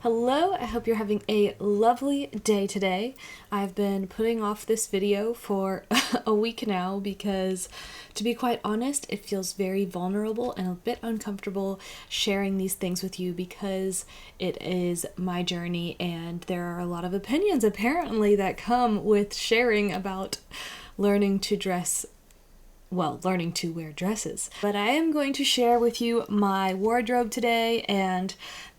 Hello, I hope you're having a lovely day today. I've been putting off this video for a week now because, to be quite honest, it feels very vulnerable and a bit uncomfortable sharing these things with you because it is my journey and there are a lot of opinions apparently that come with sharing about learning to wear dresses. But I am going to share with you my wardrobe today and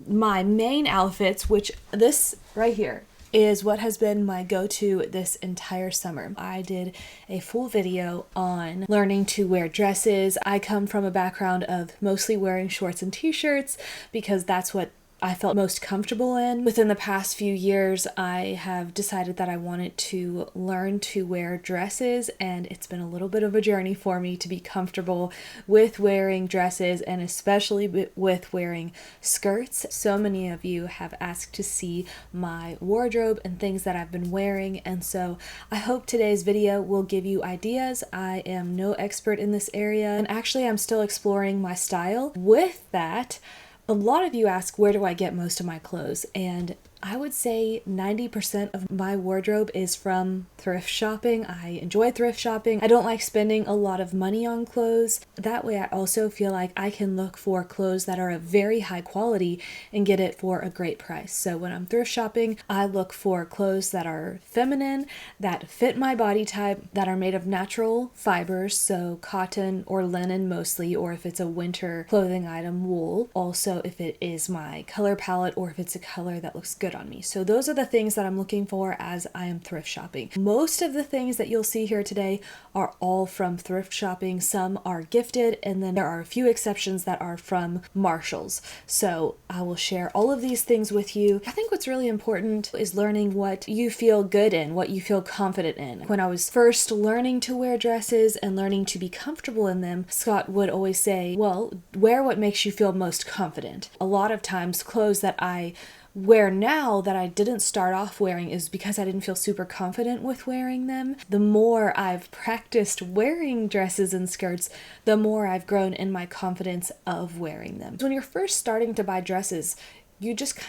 my main outfits, which this right here is what has been my go-to this entire summer. I did a full video on learning to wear dresses. I come from a background of mostly wearing shorts and t-shirts because that's what I felt most comfortable in. Within the past few years, I have decided that I wanted to learn to wear dresses, and it's been a little bit of a journey for me to be comfortable with wearing dresses and especially with wearing skirts. So many of you have asked to see my wardrobe and things that I've been wearing, and so I hope today's video will give you ideas. I am no expert in this area, and actually I'm still exploring my style. With that, a lot of you ask, where do I get most of my clothes? And I would say 90% of my wardrobe is from thrift shopping. I enjoy thrift shopping. I don't like spending a lot of money on clothes. That way I also feel like I can look for clothes that are of very high quality and get it for a great price. So when I'm thrift shopping, I look for clothes that are feminine, that fit my body type, that are made of natural fibers, so cotton or linen mostly, or if it's a winter clothing item, wool. Also, if it is my color palette or if it's a color that looks good on me. So those are the things that I'm looking for as I am thrift shopping. Most of the things that you'll see here today are all from thrift shopping. Some are gifted, and then there are a few exceptions that are from Marshalls. So I will share all of these things with you. I think what's really important is learning what you feel good in, what you feel confident in. When I was first learning to wear dresses and learning to be comfortable in them, Scott would always say, well, wear what makes you feel most confident. A lot of times clothes that I wear now that I didn't start off wearing is because I didn't feel super confident with wearing them. The more I've practiced wearing dresses and skirts, the more I've grown in my confidence of wearing them. When you're first starting to buy dresses, you just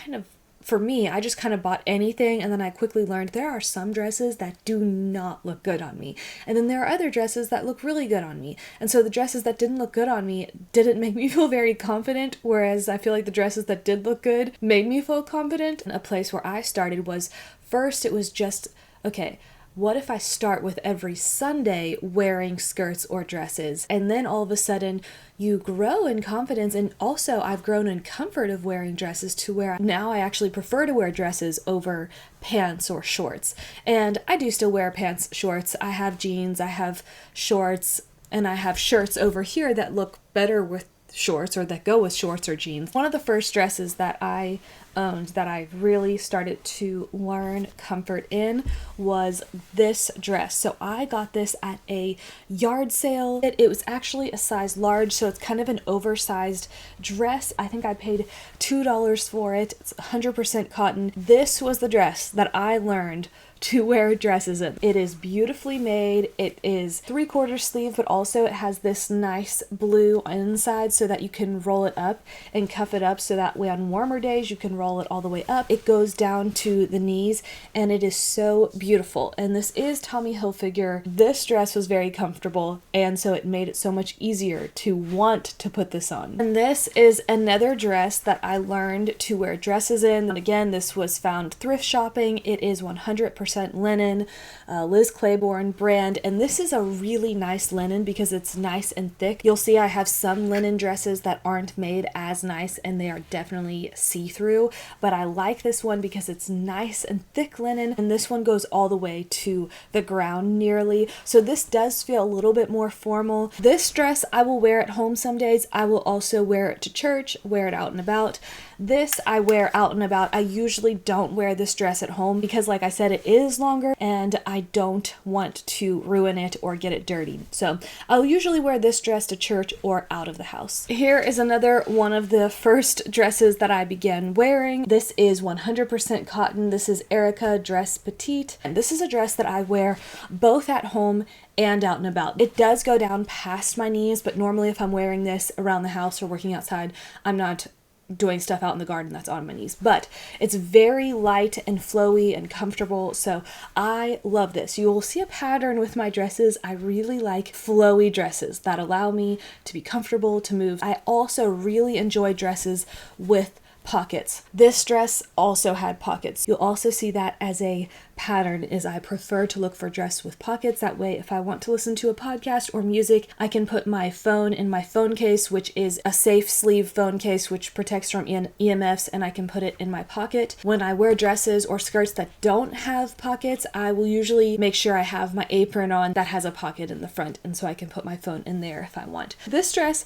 for me, I just kind of bought anything, and then I quickly learned there are some dresses that do not look good on me. And then there are other dresses that look really good on me. And so the dresses that didn't look good on me didn't make me feel very confident, whereas I feel like the dresses that did look good made me feel confident. And a place where I started was, first it was just, okay, what if I start with every Sunday wearing skirts or dresses? And then all of a sudden you grow in confidence, and also I've grown in comfort of wearing dresses to where now I actually prefer to wear dresses over pants or shorts. And I do still wear pants, shorts. I have jeans, I have shorts, and I have shirts over here that look better with shorts or that go with shorts or jeans. One of the first dresses that I owned that I really started to learn comfort in was this dress. So I got this at a yard sale. It was actually a size large, so it's kind of an oversized dress. I think I paid $2 for it. It's 100% cotton. This was the dress that I learned to wear dresses in. It is beautifully made. It is 3/4 sleeve, but also it has this nice blue inside so that you can roll it up and cuff it up so that way on warmer days you can roll it all the way up. It goes down to the knees and it is so beautiful. And this is Tommy Hilfiger. This dress was very comfortable, and so it made it so much easier to want to put this on. And this is another dress that I learned to wear dresses in. And again, this was found thrift shopping. It is 100% linen, Liz Claiborne brand, and this is a really nice linen because it's nice and thick. You'll see I have some linen dresses that aren't made as nice and they are definitely see-through, but I like this one because it's nice and thick linen, and this one goes all the way to the ground nearly, so this does feel a little bit more formal. This dress I will wear at home some days. I will also wear it to church, wear it out and about. This I wear out and about. I usually don't wear this dress at home because, like I said, it is longer and I don't want to ruin it or get it dirty. So I'll usually wear this dress to church or out of the house. Here is another one of the first dresses that I began wearing. This is 100% cotton. This is Erica Dress Petite. And this is a dress that I wear both at home and out and about. It does go down past my knees, but normally if I'm wearing this around the house or working outside, I'm not doing stuff out in the garden that's on my knees. But it's very light and flowy and comfortable, so I love this. You will see a pattern with my dresses. I really like flowy dresses that allow me to be comfortable, to move. I also really enjoy dresses with pockets. This dress also had pockets. You'll also see that as a pattern is I prefer to look for dress with pockets. That way, if I want to listen to a podcast or music, I can put my phone in my phone case, which is a safe sleeve phone case, which protects from EMFs, and I can put it in my pocket. When I wear dresses or skirts that don't have pockets, I will usually make sure I have my apron on that has a pocket in the front, and so I can put my phone in there if I want. This dress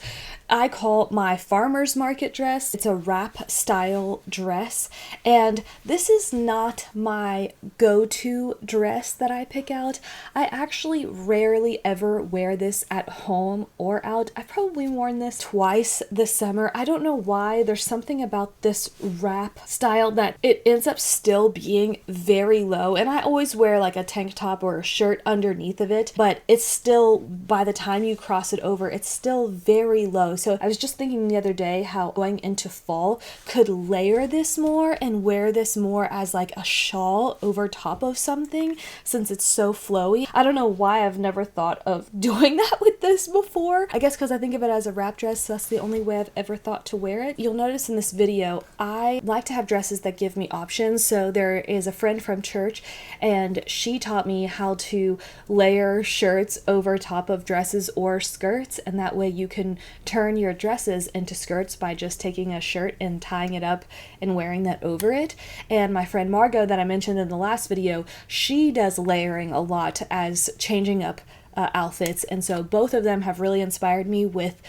I call my farmer's market dress. It's a wrap style dress, and this is not my go-to dress that I pick out. I actually rarely ever wear this at home or out. I've probably worn this twice this summer. I don't know why. There's something about this wrap style that it ends up still being very low, and I always wear like a tank top or a shirt underneath of it, but it's still, by the time you cross it over, it's still very low. So I was just thinking the other day how going into fall could layer this more and wear this more as like a shawl over top of something, since it's so flowy. I don't know why I've never thought of doing that with this before. I guess because I think of it as a wrap dress, so that's the only way I've ever thought to wear it. You'll notice in this video, I like to have dresses that give me options. So there is a friend from church, and she taught me how to layer shirts over top of dresses or skirts, and that way you can turn your dresses into skirts by just taking a shirt and tying it up and wearing that over it. And my friend Margot that I mentioned in the last video, she does layering a lot as changing up outfits, and so both of them have really inspired me with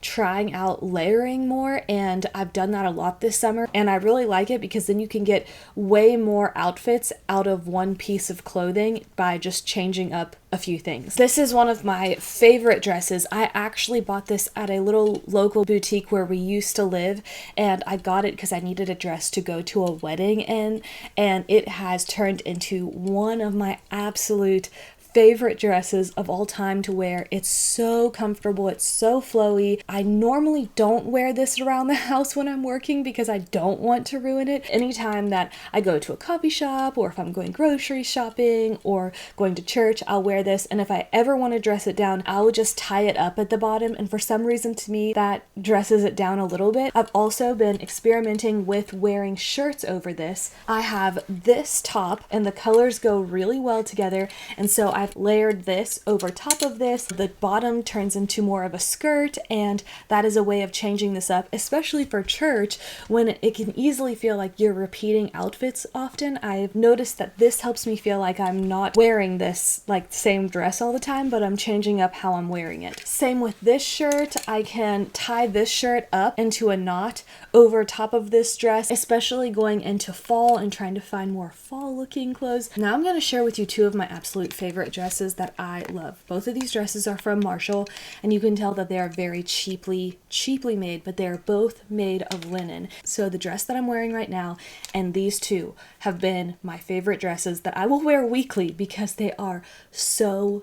trying out layering more, and I've done that a lot this summer, and I really like it because then you can get way more outfits out of one piece of clothing by just changing up a few things. This is one of my favorite dresses. I actually bought this at a little local boutique where we used to live, and I got it because I needed a dress to go to a wedding in, and it has turned into one of my absolute favorite dresses of all time to wear. It's so comfortable, it's so flowy. I normally don't wear this around the house when I'm working because I don't want to ruin it. Anytime that I go to a coffee shop, or if I'm going grocery shopping or going to church, I'll wear this, and if I ever want to dress it down, I'll just tie it up at the bottom, and for some reason to me that dresses it down a little bit. I've also been experimenting with wearing shirts over this. I have this top and the colors go really well together, and so I've layered this over top of this. The bottom turns into more of a skirt, and that is a way of changing this up, especially for church when it can easily feel like you're repeating outfits often. I've noticed that this helps me feel like I'm not wearing this like same dress all the time, but I'm changing up how I'm wearing it. Same with this shirt. I can tie this shirt up into a knot over top of this dress, especially going into fall and trying to find more fall looking clothes. Now I'm going to share with you two of my absolute favorite dresses that I love. Both of these dresses are from Marshall, and you can tell that they are very cheaply made, but they are both made of linen. So the dress that I'm wearing right now and these two have been my favorite dresses that I will wear weekly because they are so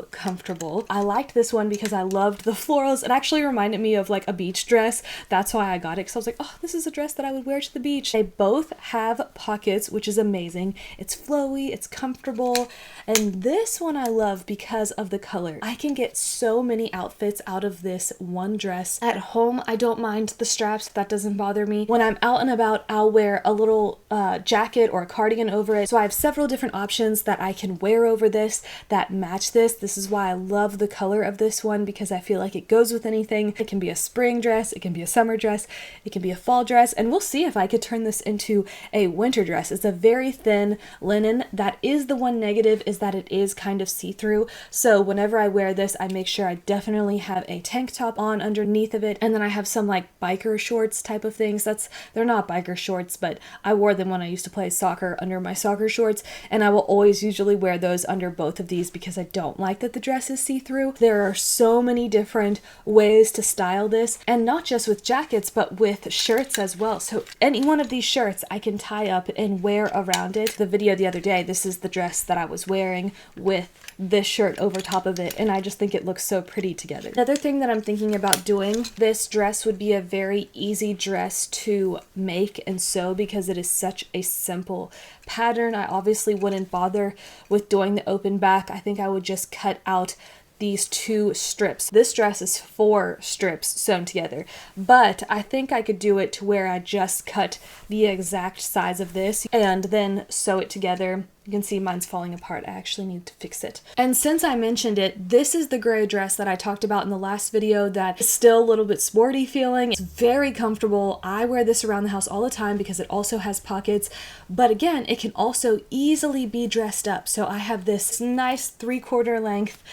comfortable. I liked this one because I loved the florals. It actually reminded me of like a beach dress. That's why I got it, because I was like, oh, this is a dress that I would wear to the beach. They both have pockets, which is amazing. It's flowy, it's comfortable, and this one I love because of the color. I can get so many outfits out of this one dress. At home, I don't mind the straps. That doesn't bother me. When I'm out and about, I'll wear a little jacket or a cardigan over it. So I have several different options that I can wear over this that match this. This is why I love the color of this one, because I feel like it goes with anything. It can be a spring dress, it can be a summer dress, it can be a fall dress, and we'll see if I could turn this into a winter dress. It's a very thin linen. That is the one negative, is that it is kind of see-through. So whenever I wear this, I make sure I definitely have a tank top on underneath of it, and then I have some like biker shorts type of things. They're not biker shorts, but I wore them when I used to play soccer under my soccer shorts, and I will always usually wear those under both of these because I don't like that the dress is see-through. There are so many different ways to style this, and not just with jackets, but with shirts as well. So any one of these shirts I can tie up and wear around it. The video the other day, this is the dress that I was wearing with this shirt over top of it, and I just think it looks so pretty together. Another thing that I'm thinking about doing, this dress would be a very easy dress to make and sew because it is such a simple pattern. I obviously wouldn't bother with doing the open back. I think I would just cut out these 2 strips. This dress is 4 strips sewn together, but I think I could do it to where I just cut the exact size of this and then sew it together. You can see mine's falling apart. I actually need to fix it. And since I mentioned it, this is the gray dress that I talked about in the last video that is still a little bit sporty feeling. It's very comfortable. I wear this around the house all the time because it also has pockets, but again, it can also easily be dressed up. So I have this nice 3/4 length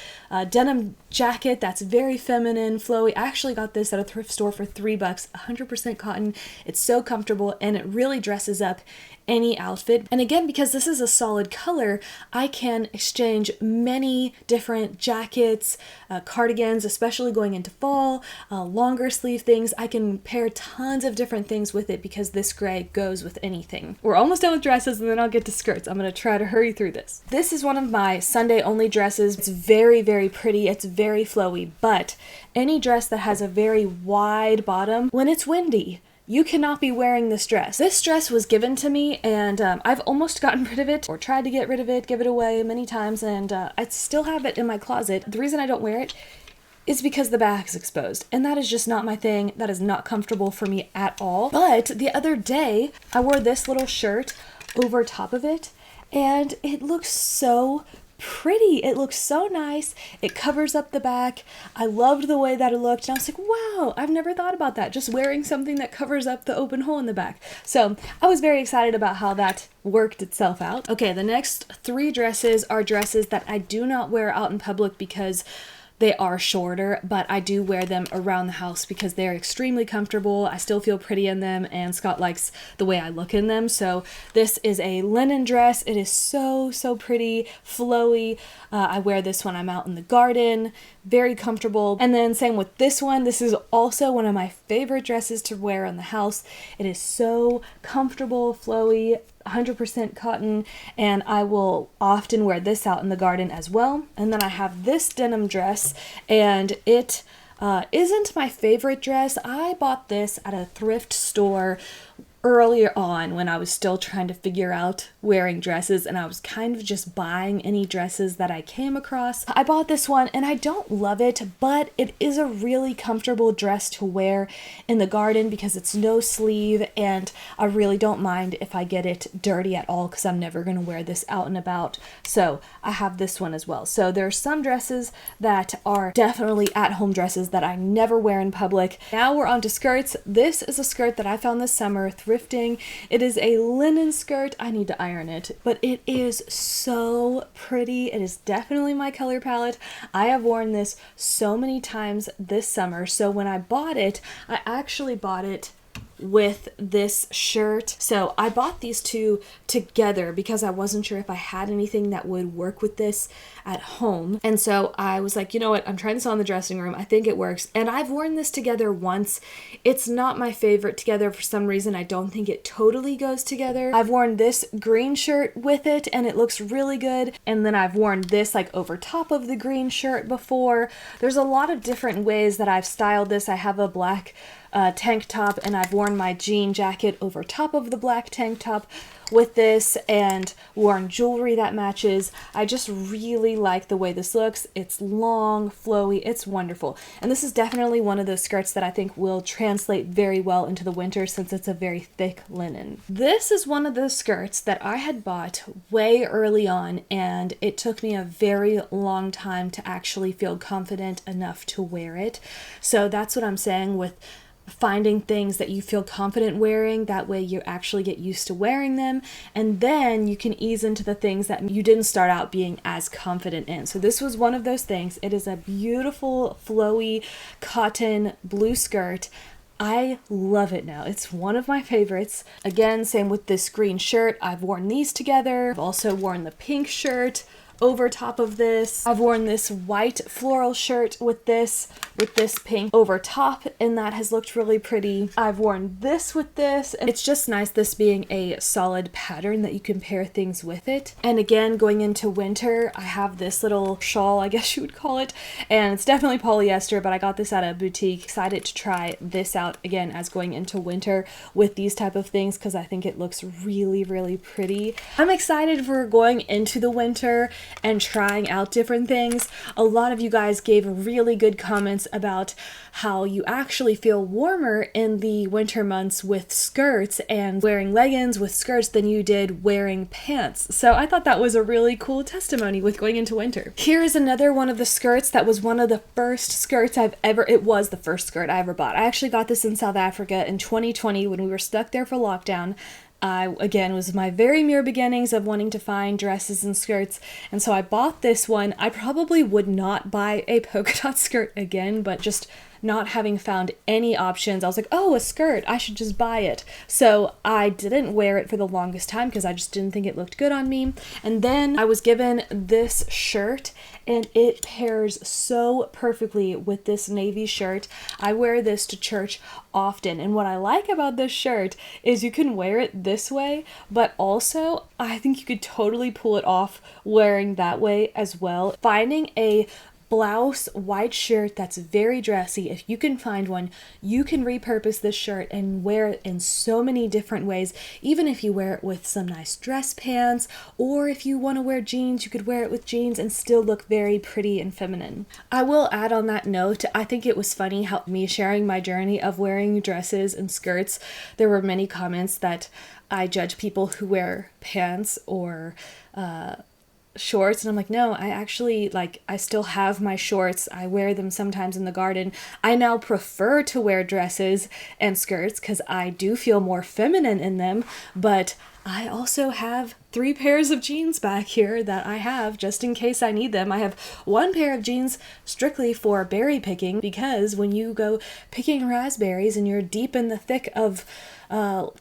denim jacket that's very feminine, flowy. I actually got this at a thrift store for $3, 100% cotton. It's so comfortable and it really dresses up any outfit. And again, because this is a solid color, I can exchange many different jackets, cardigans, especially going into fall, longer sleeve things. I can pair tons of different things with it because this gray goes with anything. We're almost done with dresses and then I'll get to skirts. I'm gonna try to hurry through this. This is one of my Sunday only dresses. It's very, very pretty. It's very flowy, but any dress that has a very wide bottom, when it's windy, you cannot be wearing this dress. This dress was given to me and I've almost gotten rid of it or tried to get rid of it, give it away many times, and I still have it in my closet. The reason I don't wear it is because the back is exposed, and that is just not my thing. That is not comfortable for me at all. But the other day, I wore this little shirt over top of it, and it looks so pretty. It looks so nice. It covers up the back. I loved the way that it looked, and I was like, wow, I've never thought about that, just wearing something that covers up the open hole in the back. So I was very excited about how that worked itself out. Okay, the next 3 dresses are dresses that I do not wear out in public because they are shorter, but I do wear them around the house because they're extremely comfortable. I still feel pretty in them, and Scott likes the way I look in them. So this is a linen dress. It is so, so pretty, flowy. I wear this when I'm out in the garden, very comfortable. And then same with this one. This is also one of my favorite dresses to wear in the house. It is so comfortable, flowy, 100% cotton, and I will often wear this out in the garden as well. And then I have this denim dress, and it isn't my favorite dress. I bought this at a thrift store earlier on when I was still trying to figure out wearing dresses, and I was kind of just buying any dresses that I came across. I bought this one and I don't love it, but it is a really comfortable dress to wear in the garden because it's no sleeve, and I really don't mind if I get it dirty at all because I'm never going to wear this out and about. So I have this one as well. So there are some dresses that are definitely at-home dresses that I never wear in public. Now we're on to skirts. This is a skirt that I found this summer thrifting. It is a linen skirt. I need to iron it, but it is so pretty. It is definitely my color palette. I have worn this so many times this summer. So when I bought it, I actually bought it with this shirt. So I bought these two together because I wasn't sure if I had anything that would work with this at home. And so I was like, you know what? I'm trying this on in the dressing room. I think it works. And I've worn this together once. It's not my favorite together for some reason. I don't think it totally goes together. I've worn this green shirt with it and it looks really good. And then I've worn this like over top of the green shirt before. There's a lot of different ways that I've styled this. I have a black tank top, and I've worn my jean jacket over top of the black tank top with this and worn jewelry that matches. I just really like the way this looks. It's long, flowy, it's wonderful. And this is definitely one of those skirts that I think will translate very well into the winter since it's a very thick linen. This is one of those skirts that I had bought way early on, and it took me a very long time to actually feel confident enough to wear it. So that's what I'm saying with finding things that you feel confident wearing. That way you actually get used to wearing them, and then you can ease into the things that you didn't start out being as confident in. So this was one of those things. It is a beautiful flowy cotton blue skirt. I love it now. It's one of my favorites. Again, same with this green shirt. I've worn these together. I've also worn the pink shirt over top of this. I've worn this white floral shirt with this pink over top, and that has looked really pretty. I've worn this with this, and it's just nice this being a solid pattern that you can pair things with it. And again, going into winter, I have this little shawl, I guess you would call it, and it's definitely polyester, but I got this at a boutique. Excited to try this out again as going into winter with these type of things because I think it looks really, really pretty. I'm excited for going into the winter and trying out different things. A lot of you guys gave really good comments about how you actually feel warmer in the winter months with skirts and wearing leggings with skirts than you did wearing pants. So I thought that was a really cool testimony with going into winter. Here's another one of the skirts that was one of the first skirts it was the first skirt I ever bought. I actually got this in South Africa in 2020 when we were stuck there for lockdown. Again, was my very mere beginnings of wanting to find dresses and skirts, and so I bought this one. I probably would not buy a polka dot skirt again, but just not having found any options, I was like, oh, a skirt, I should just buy it. So I didn't wear it for the longest time because I just didn't think it looked good on me. And then I was given this shirt, and it pairs so perfectly with this navy shirt. I wear this to church often, and what I like about this shirt is you can wear it this way, but also I think you could totally pull it off wearing that way as well. Finding a blouse white shirt that's very dressy, if you can find one, you can repurpose this shirt and wear it in so many different ways. Even if you wear it with some nice dress pants, or if you want to wear jeans, you could wear it with jeans and still look very pretty and feminine. I will add on that note, I think it was funny how me sharing my journey of wearing dresses and skirts, there were many comments that I judge people who wear pants or shorts, and I'm like, no, I actually, like, I still have my shorts. I wear them sometimes in the garden. I now prefer to wear dresses and skirts because I do feel more feminine in them, but I also have 3 pairs of jeans back here that I have just in case I need them. I have 1 pair of jeans strictly for berry picking, because when you go picking raspberries and you're deep in the thick of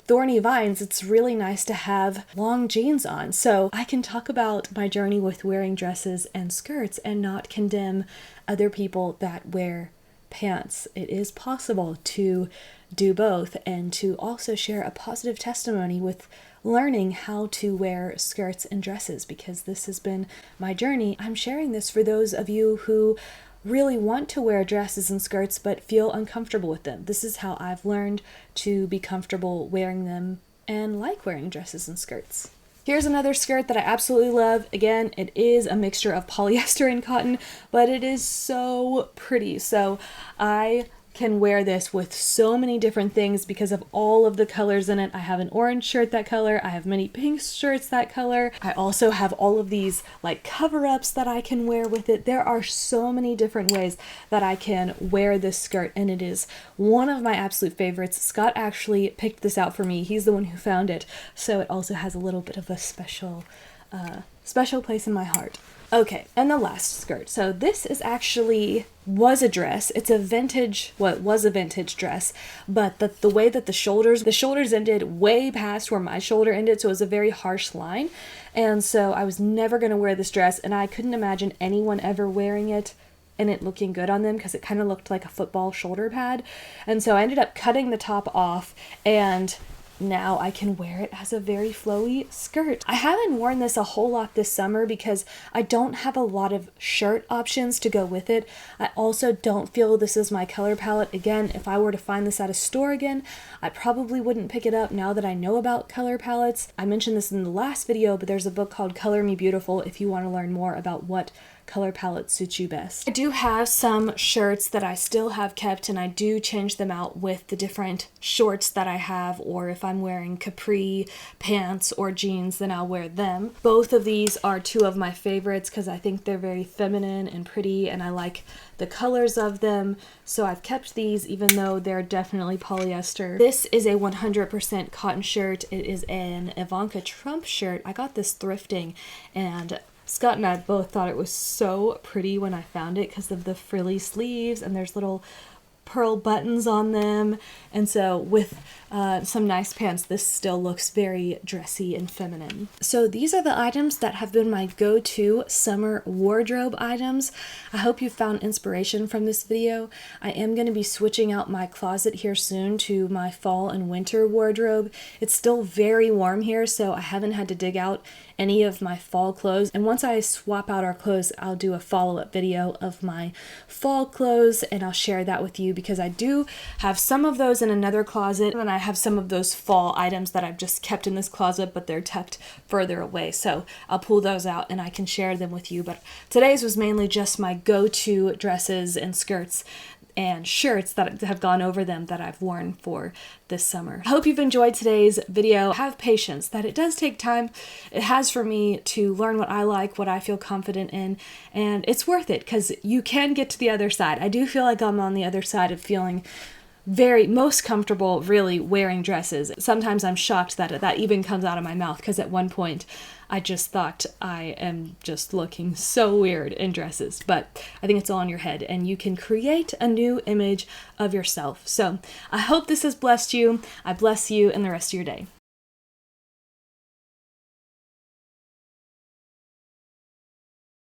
thorny vines, it's really nice to have long jeans on. So I can talk about my journey with wearing dresses and skirts and not condemn other people that wear pants. It is possible to do both and to also share a positive testimony with learning how to wear skirts and dresses, because this has been my journey. I'm sharing this for those of you who really want to wear dresses and skirts but feel uncomfortable with them. This is how I've learned to be comfortable wearing them and like wearing dresses and skirts. Here's another skirt that I absolutely love. Again, it is a mixture of polyester and cotton, but it is so pretty. So I can wear this with so many different things because of all of the colors in it. I have an orange shirt that color. I have many pink shirts that color. I also have all of these like cover-ups that I can wear with it. There are so many different ways that I can wear this skirt, and it is one of my absolute favorites. Scott actually picked this out for me. He's the one who found it, so it also has a little bit of a special place in my heart. Okay, and the last skirt. So this is was a dress. It's a vintage, it was a vintage dress, but the way that the shoulders ended way past where my shoulder ended, so it was a very harsh line. And so I was never going to wear this dress, and I couldn't imagine anyone ever wearing it and it looking good on them because it kind of looked like a football shoulder pad. And so I ended up cutting the top off, and now I can wear it as a very flowy skirt. I haven't worn this a whole lot this summer because I don't have a lot of shirt options to go with it. I also don't feel this is my color palette. Again, if I were to find this at a store again, I probably wouldn't pick it up now that I know about color palettes. I mentioned this in the last video, but there's a book called Color Me Beautiful if you want to learn more about what color palette suits you best. I do have some shirts that I still have kept, and I do change them out with the different shorts that I have, or if I'm wearing capri pants or jeans, then I'll wear them. Both of these are 2 of my favorites because I think they're very feminine and pretty, and I like the colors of them, so I've kept these even though they're definitely polyester. This is a 100% cotton shirt. It is an Ivanka Trump shirt. I got this thrifting, and Scott and I both thought it was so pretty when I found it because of the frilly sleeves, and there's little pearl buttons on them. And so with some nice pants, this still looks very dressy and feminine. So these are the items that have been my go-to summer wardrobe items. I hope you found inspiration from this video. I am going to be switching out my closet here soon to my fall and winter wardrobe. It's still very warm here, so I haven't had to dig out any of my fall clothes. And once I swap out our clothes, I'll do a follow-up video of my fall clothes, and I'll share that with you because I do have some of those in another closet, and I have some of those fall items that I've just kept in this closet, but they're tucked further away. So I'll pull those out and I can share them with you. But today's was mainly just my go-to dresses and skirts and shirts that have gone over them that I've worn for this summer. I hope you've enjoyed today's video. Have patience that it does take time. It has for me to learn what I like, what I feel confident in, and it's worth it because you can get to the other side. I do feel like I'm on the other side of feeling most comfortable really wearing dresses. Sometimes I'm shocked that that even comes out of my mouth because at one point I just thought I am just looking so weird in dresses, but I think it's all in your head and you can create a new image of yourself. So I hope this has blessed you. I bless you in the rest of your day.